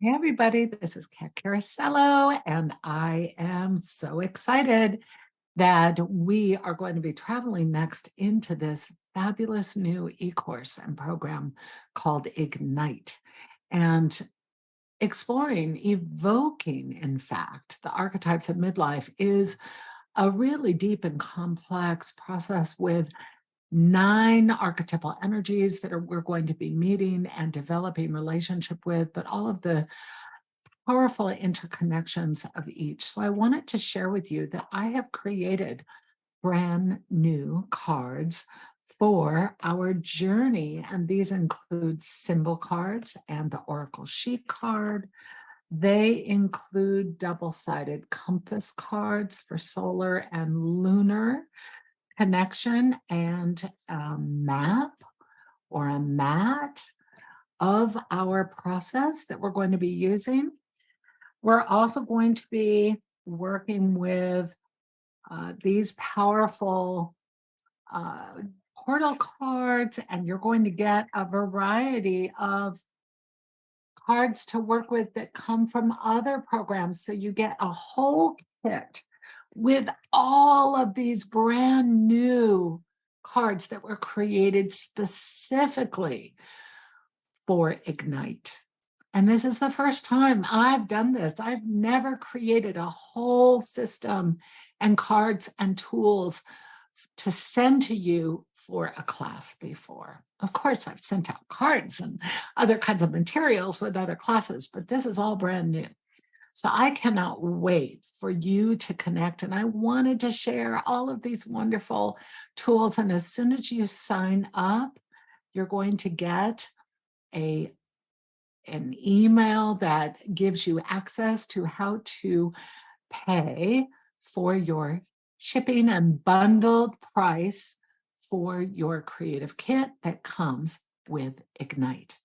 Hey everybody, this is Kat Carasello, and I am so excited that we are going to be traveling next into this fabulous new e-course and program called Ignite, and exploring, evoking, in fact, the archetypes of midlife is a really deep and complex process with 9 archetypal energies that we're going to be meeting and developing relationship with, but all of the powerful interconnections of each. So I wanted to share with you that I have created brand new cards for our journey. And these include symbol cards and the Oracle Sheet card. They include double-sided compass cards for solar and lunar connection, and a map or a mat of our process that we're going to be using. We're also going to be working with these powerful uh, portal cards, and you're going to get a variety of cards to work with that come from other programs. So you get a whole kit with all of these brand new cards that were created specifically for Ignite. And this is the first time I've done this. I've never created a whole system and cards and tools to send to you for a class before. Of course, I've sent out cards and other kinds of materials with other classes, but this is all brand new. So I cannot wait for you to connect. And I wanted to share all of these wonderful tools. And as soon as you sign up, you're going to get an email that gives you access to how to pay for your shipping and bundled price for your creative kit that comes with Ignite.